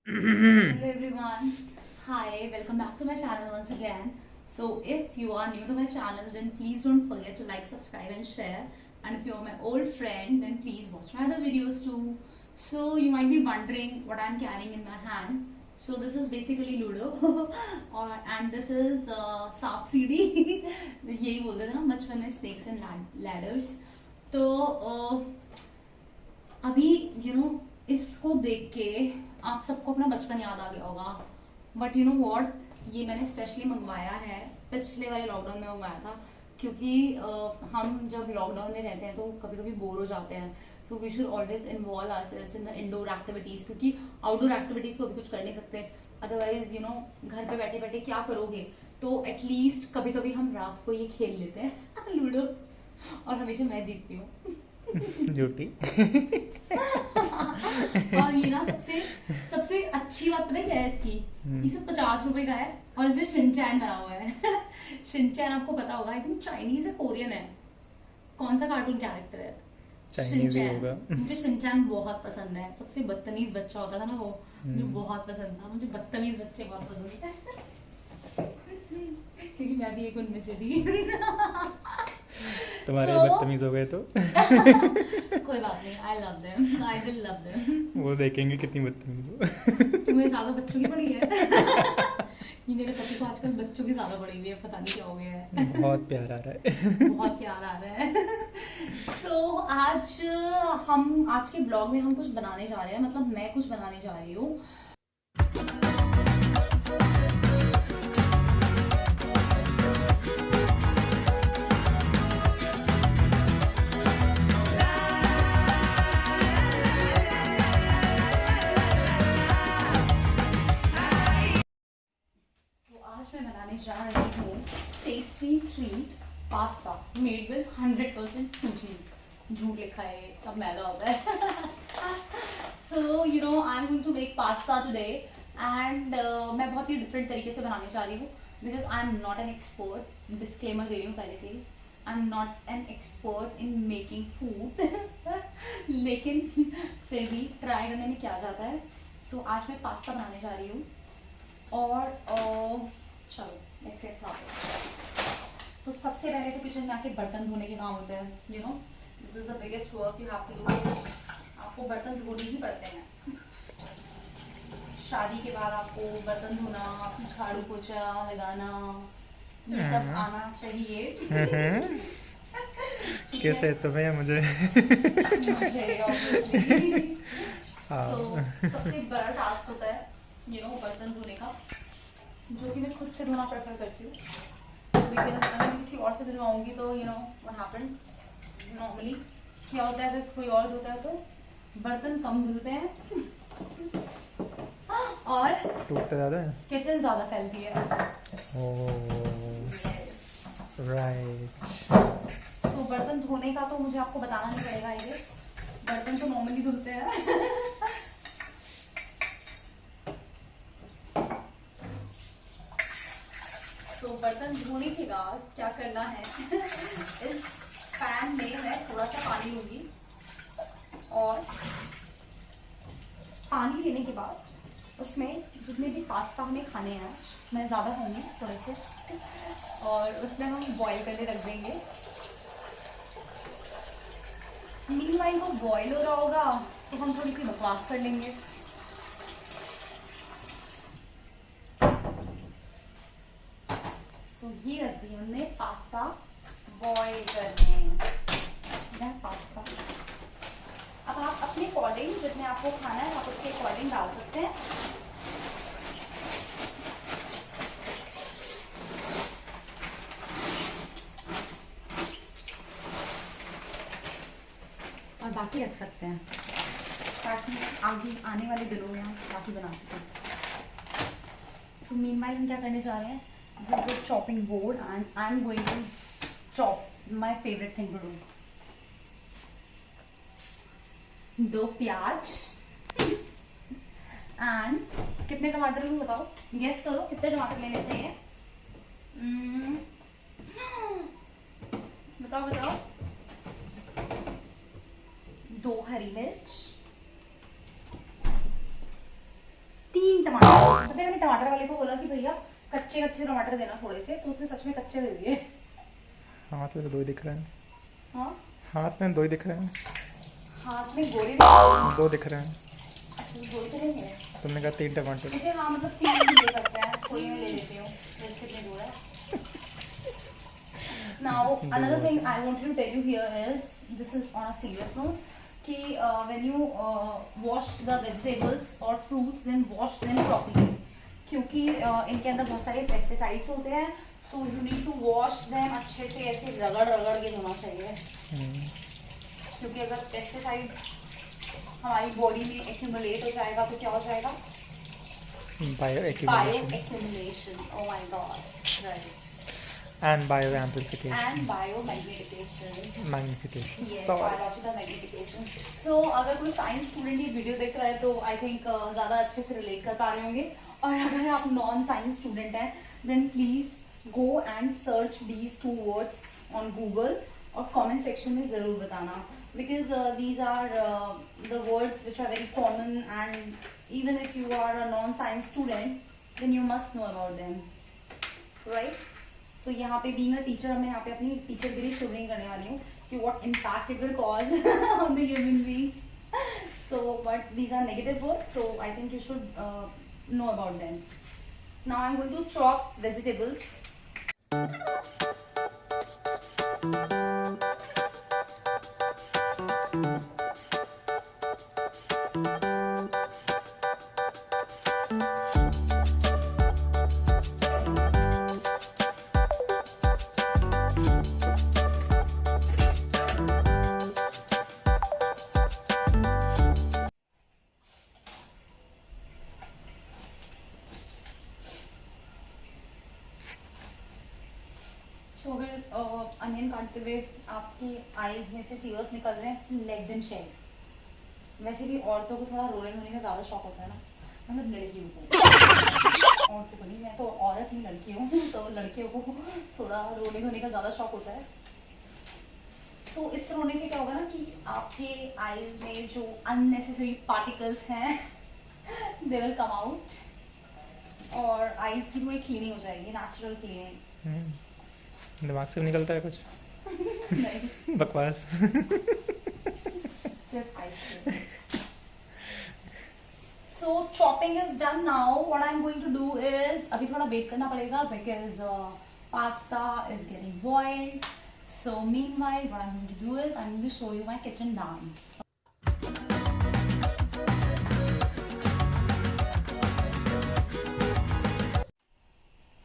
Hello everyone. Hi, welcome back to my channel once again. So if you are new to my channel, then please don't forget to like, subscribe and share. And if you're my old friend, then please watch my other videos too. So you might be wondering what I'm carrying in my hand. So this is basically Ludo and this is सांप सीढ़ी यही बोलते थे ना बचपन में snakes and ladders. तो अभी इसको देख के आप सबको अपना बचपन याद आ गया होगा. बट यू नो वॉट, ये मैंने स्पेशली मंगवाया है, पिछले वाले लॉकडाउन में मंगवाया था क्योंकि हम जब लॉकडाउन में रहते हैं तो कभी कभी बोर हो जाते हैं. So we should always involve ourselves in the indoor activities, क्योंकि आउटडोर एक्टिविटीज तो अभी कुछ कर नहीं सकते. अदरवाइज घर पे बैठे बैठे क्या करोगे, तो एटलीस्ट कभी कभी हम रात को ये खेल लेते हैं लूडो, और हमेशा मैं जीतती हूँ. झूठी. और ये ना सबसे सबसे अच्छी बात पता है क्या है इसकी, ये सब 50 रुपए का है और इसमें शिनचैन बना हुआ है. शिनचैन आपको पता होगा, आई थिंक चाइनीज है, कोरियन है, कौन सा कार्टून कैरेक्टर है? चाइनीज ही होगा. मुझे शिनचैन बहुत पसंद है. सबसे बदतमीज बच्चा होता था ना वो, मुझे बहुत पसंद था. मुझे बदतमीज बच्चे बहुत पसंद है क्योंकि मैं भी एक उनमें से थी. तुम्हारे बदतमीज हो गए तो कोई बात नहीं, I love them, I will love them. वो देखेंगे कितनी बदतमीज हो. तुम्हें ज्यादा बच्चों की पड़ी है. ये मेरे पति को आजकल बच्चों की ज्यादा पड़ी हुई है, पता नहीं क्या हो गया है. बहुत प्यार आ रहा है. बहुत प्यार आ रहा है. सो आज के ब्लॉग में हम कुछ बनाने जा रहे हैं, मतलब मैं कुछ बनाने जा रही हूँ. आज मैं बनाने जा रही हूँ tasty treat pasta made with 100% सूजी. झूठ लिखा है, सब मैदा होता है. So I am going to make pasta today and मैं बहुत ही डिफरेंट तरीके से बनाने जा रही हूँ because I am not an expert. Disclaimer दे रही हूँ पहले से ही, I am not an expert in making food. लेकिन फिर भी ट्राई करने में क्या जाता है. सो आज मैं पास्ता बनाने जा रही हूँ और चलो लेट्स गेट स्टार्टेड. तो सबसे पहले तो किचन में आके बर्तन धोने के काम होते हैं. This is the biggest work you have to do. आपको बर्तन धोने ही पड़ते हैं. शादी के बाद आपको बर्तन धोना, झाड़ू पोछा लगाना, ये सब आना चाहिए. कैसे तुम्हें मुझे obviously. So, सबसे बड़ा टास्क होता है बर्तन धोने का, जो कि मैं खुद से धोना प्रेफर करती हूँ. बिकॉज अगर मैं किसी और से धुलवाऊंगी तो व्हाट हैपन नॉर्मली क्या होता है, अगर कोई और धोता है तो बर्तन कम धुलते हैं और टूटता ज़्यादा है, किचन ज़्यादा फैलती है. राइट. सो बर्तन धोने का तो मुझे आपको बताना नहीं पड़ेगा. ये बर्तन तो नॉर्मली धुलते हैं. तो बर्तन धोने के बाद क्या करना है, इस पैन में मैं थोड़ा सा पानी लूंगी और पानी लेने के बाद उसमें जितने भी पास्ता हमें खाने हैं, मैं ज़्यादा खाऊंगी थोड़े से, और उसमें हम बॉईल करने रख देंगे. मीनवाइल वो बॉईल हो रहा होगा तो हम थोड़ी सी बकवास कर लेंगे. सो ये रख दिया हमने पास्ता बॉईल करने. पास्ता अब आप अपने अकॉर्डिंग, जितने आपको खाना है आप उसके अकॉर्डिंग डाल सकते हैं. और बाकी रख सकते हैं ताकि आगे आने वाले दिनों में हम बाकी बना सकें. सो मीनवाइल हम क्या करने जा रहे हैं, this is the chopping board and I'm going to chop my favorite thing to do. 2 प्याज and कितने टमाटर लूँ बताओ, गेस करो कितने टमाटर लेने चाहिए. बताओ बताओ. 2 हरी मिर्च, टमाटर, पता है मैंने टमाटर वाले को बोला कि भैया कच्चे कच्चे टमाटर देना थोड़े से, तो उसने सच में कच्चे दे दिए। हाथ में तो 2 ही दिख रहे हैं। हाँ हाथ में 2 ही दिख रहे हैं। हाथ में गोली 2 दिख रहे हैं। अच्छा गोली तो नहीं है। तुमने कहा 3 टमाटर। देखिए हाँ मतलब 3 भी ले सकते हैं, कोई मैं ले लेती हूँ, वैसे कितनी दूर है। Now another thing I want to tell you here is, this is on a serious note, कि when you wash the vegetables or fruits, then wash them properly, क्योंकि इनके अंदर बहुत सारे पेस्टिसाइड्स होते हैं, so you need to wash them अच्छे से, ऐसे रगड़ रगड़ के धोना चाहिए, क्योंकि अगर पेस्टिसाइड्स हमारी बॉडी में एक्यूमुलेट हो जाएगा तो क्या हो जाएगा? Bio Bioaccumulation. Oh my god. Right. and bio amplification And biomagnification. magnification. Yes, So biological magnification. So अगर कोई साइंस स्टूडेंट ये वीडियो देख रहा है तो आई थिंक ज़्यादा अच्छे से रिलेट कर पा रहे होंगे, और अगर आप नॉन साइंस स्टूडेंट हैं then please go and search these 2 words on Google, और कमेंट सेक्शन में ज़रूर बताना, because these are the words which are very common, and even if you are a non-science student then you must know about them, right? So यहाँ पे being a teacher मैं यहाँ पे अपनी टीचरगिरी शुरू नहीं करने वाली हूँ कि what impact it will cause on the human beings. So but these are negative words, so I think you should know about them. Now I'm going to chop vegetables. So अगर अनियन काटते हुए आपकी eyes में से tears निकल रहे हैं, let them shade. वैसे भी औरतों को थोड़ा रोने धोने का ज़्यादा शौक होता है ना, मतलब लड़कियों को, औरतों को नहीं, मैं तो औरत ही लड़की हूँ, तो लड़कियों को थोड़ा रोने धोने का ज़्यादा शौक होता है। सो इस रोने से क्या होगा ना कि आपके आईज में जो अननेसेसरी पार्टिकल्स हैं दे विल कम आउट, और आईज की थोड़ी क्लीनिंग हो जाएगी, नेचुरल क्लीनिंग। दिमाग से निकलता है कुछ नहीं बकवास। सिर्फ ice. So chopping is done now. What I'm going to do is अभी थोड़ा वेट करना पड़ेगा because pasta is getting boiled. So meanwhile, what I'm going to do is I'm going to show you my kitchen dance.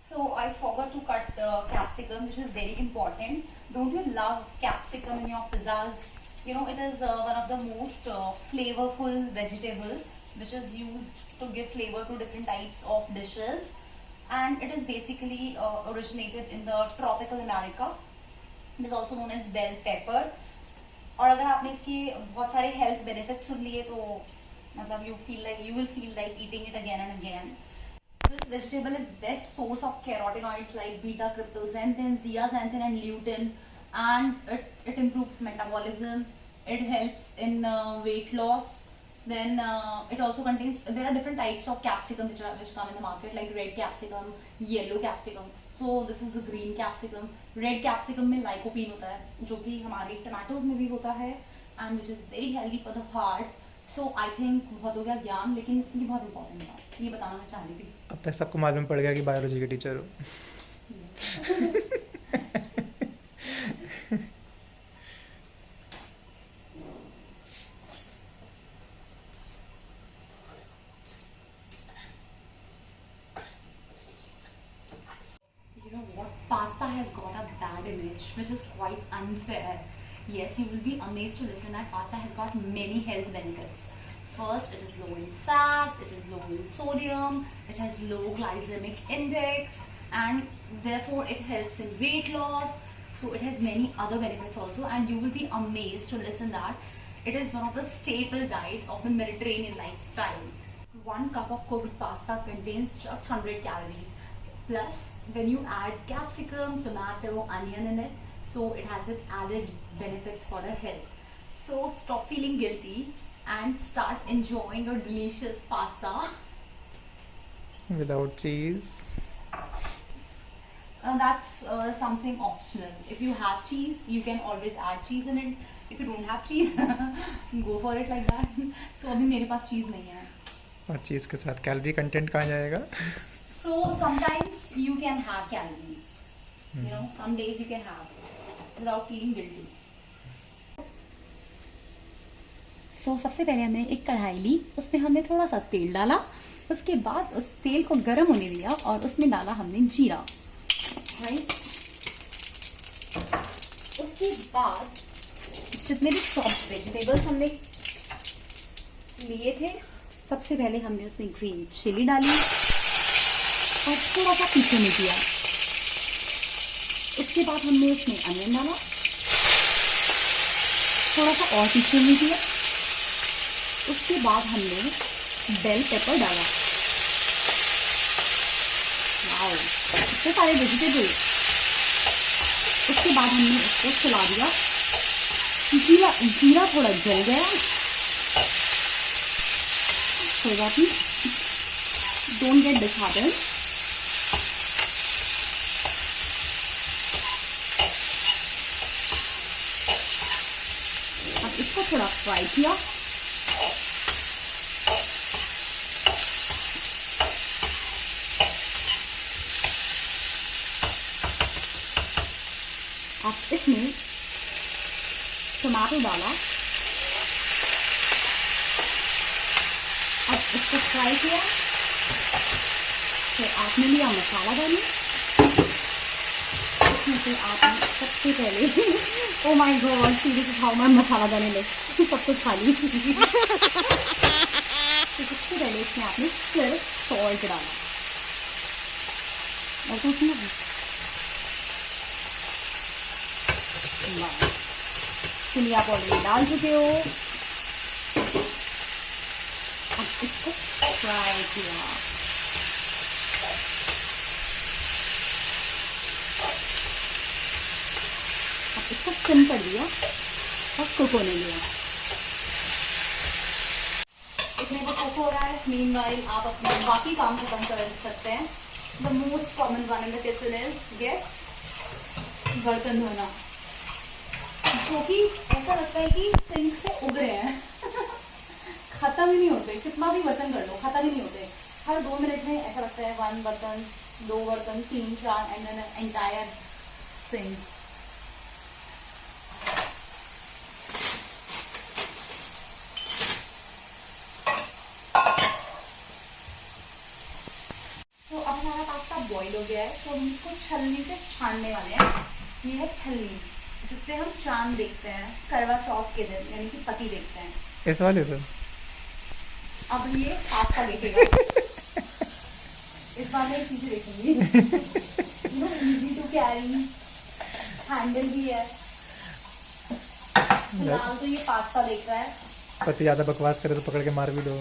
So I forgot to cut capsicum, which is very important. Don't you love capsicum in your pizzas? You know, it is one of the most flavorful vegetable which is used to give flavor to different types of dishes, and it is basically originated in the tropical America. It is also known as bell pepper. और अगर आपने इसके बहुत सारे health benefits सुन लिए तो मतलब you will feel like eating it again and again. This vegetable is best source of carotenoids like beta-cryptoxanthin, zeaxanthin and lutein, and it improves metabolism. It helps in weight loss. Then it also contains, there are different types of capsicum which come in the market, like red capsicum, yellow capsicum. So this is the green capsicum. Red capsicum में lycopene होता है जो कि हमारे tomatoes में भी होता है, and which is very healthy for the heart. So I think बहुत हो गया ज्ञान, लेकिन ये बहुत important है, ये बताना मैं चाह रही थी। अब तक सबको मालूम पड़ गया कि बायोलॉजी के टीचर हो। You know what? Pasta has got a bad image, which is quite unfair. Yes, you will be amazed to listen that pasta has got many health benefits. First, it is low in fat, it is low in sodium, it has low glycemic index, and therefore it helps in weight loss. So it has many other benefits also, and you will be amazed to listen that it is one of the staple diet of the Mediterranean lifestyle. 1 cup of cooked pasta contains just 100 calories. Plus, when you add capsicum, tomato, onion in it, so it has its added benefits for the health. So stop feeling guilty and start enjoying your delicious pasta. Without cheese. That's something optional. If you have cheese, you can always add cheese in it. If you don't have cheese, go for it like that. So अभी मेरे पास cheese नहीं है. और चीज़ के साथ calorie content कहाँ जाएगा? So sometimes you can have calories. You know, some days you can have without feeling guilty. So सबसे पहले हमने एक कढ़ाई ली, उसमें हमने थोड़ा सा तेल डाला, उसके बाद उस तेल को गर्म होने दिया और उसमें डाला हमने जीरा, राइट। उसके बाद जितने भी चॉप्ड वेजिटेबल्स हमने लिए थे, सबसे पहले हमने उसमें ग्रीन चिली डाली और थोड़ा सा पीछे में किया। उसके बाद हमने उसमें अनियन डाला, थोड़ा सा और पीछे में किया। उसके बाद हमने बेल पेपर डाला। वाओ, इतने सारे वेजिटेबल। उसके बाद हमने इसको चला दिया। जीरा थोड़ा जल गया, कोई बात नहीं, डोंट गेट डिसहार्टेंड। अब इसको थोड़ा फ्राई किया। अब इसमें टमाटो डाला। अब इसको फ्राई किया। फिर आपने लिया मसाला डाली। इसमें से आपने सबसे पहले oh my god, see this is how my मसाला डालने लगे, सब कुछ खा ली। तो सबसे पहले इसमें आपने सिर्फ सॉल्ट डाला और कुछ नहीं। चिली आप ऑलरेडी डाल चुके हो। अब इसको फ्राई किया। अब इसको सिम कर दिया और कुक होने दिया। इतने में कुक हो रहा है, मीनवाइल आप अपने बाकी काम खत्म कर सकते हैं। The most common one in the kitchen is gas, बर्तन धोना, जो कि ऐसा लगता है कि सिंक से उग रहे हैं। खत्म ही नहीं होते, कितना भी बर्तन कर लो खत्म ही नहीं होते। हर 2 मिनट में ऐसा लगता है 1 बर्तन, 2 बर्तन, 3, 4 एंड देन एंटायर सिंक। तो अब हमारा पास्ता बॉईल हो गया है, तो हम इसको छलनी से छानने वाले हैं। ये है छलनी, जिससे हम चांद देखते हैं, करवा चौथ के दिन, यानी कि पति देखते हैं। इस वाले से अब ये पास्ता देखेगा। इस बार मैं चीजें देखेंगी। You know, easy to carry, handle भी है। फिलहाल तो ये पास्ता देख रहा है। पति ज्यादा बकवास करे तो पकड़ के मार भी दो।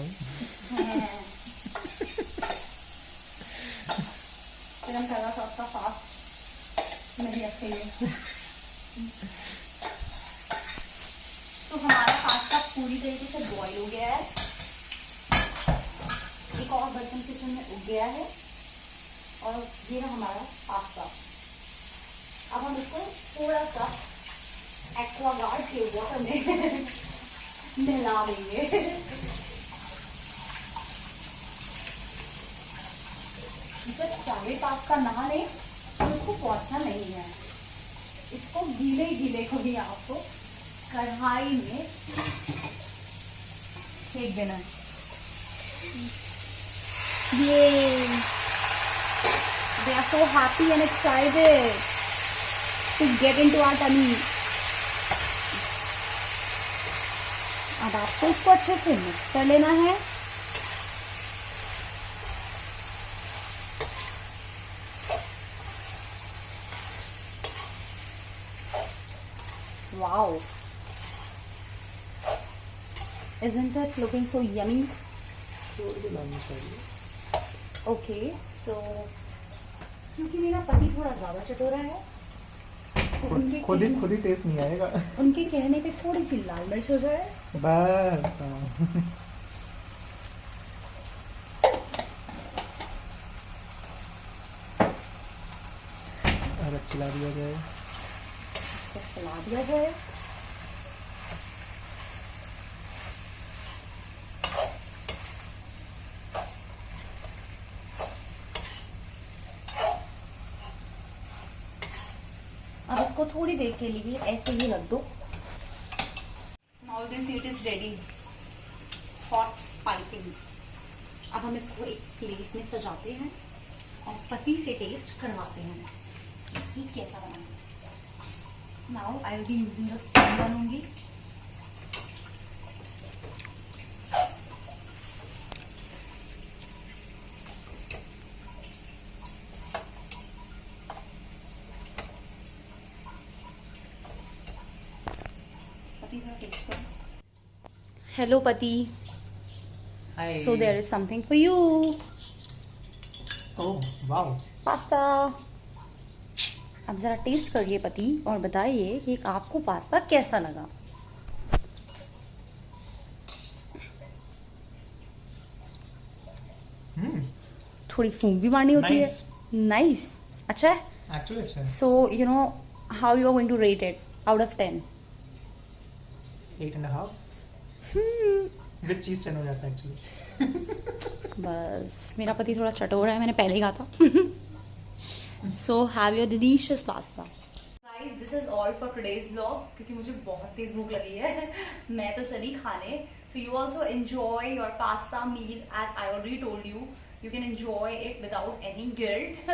फिर हम करवा चौथ का फास्ट नहीं रखेंगे। तो हमारा पास्ता पूरी तरीके से बॉईल हो गया है। एक और बर्तन किचन में उग गया है और ये है हमारा पास्ता। अब हम इसको थोड़ा सा एक्वागार्ड के वाटर में नहला देंगे। जब सारे पास्ता नहा लें तो इसको पहुंचना नहीं है, इसको गीले गीले को भी आपको कढ़ाई में फेंक देना है। ये they are so happy and excited to get into our tummy। अब आपको इसको अच्छे से मिक्स कर लेना है। Wow, isn't it looking so yummy? Okay, so क्योंकि मेरा पति थोड़ा ज़्यादा चटोरा है, तो उनके खुद ही टेस्ट नहीं आएगा। उनके कहने पे थोड़ी सी लाल मिर्च हो जाए बस। बस चला दिया जाए। इसको चला दिया जाए। अब इसको थोड़ी देर के लिए ऐसे ही रख दो। Now this it is ready, hot piping. अब हम इसको एक प्लेट में सजाते हैं और पति से टेस्ट करवाते हैं कि कैसा बना है। Now I will be using the steam बनूंगी। पति से टेस्ट करो। हेलो पति, so there is something for you. Oh wow, pasta. अब जरा टेस्ट करिए पति और बताइए कि आपको पास्ता कैसा लगा। थोड़ी फूंक भी मारनी होती है। नाइस, अच्छा है एक्चुअली अच्छा है। So you know how you are going to rate it out of 10? 8.5 with cheese 10 हो जाता है एक्चुअली। बस मेरा पति थोड़ा चटोरा है, मैंने पहले ही कहा था। So have your delicious pasta. Guys this is all for today's blog, क्योंकि मुझे बहुत तेज भूख लगी है। मैं तो चली खाने। So you also enjoy your pasta meal as I already told you. You can enjoy it without any guilt.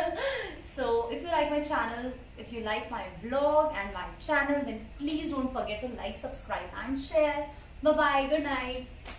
So if you like my channel, if you like my vlog and my channel, then please don't forget to like, subscribe and share. Bye bye, good night.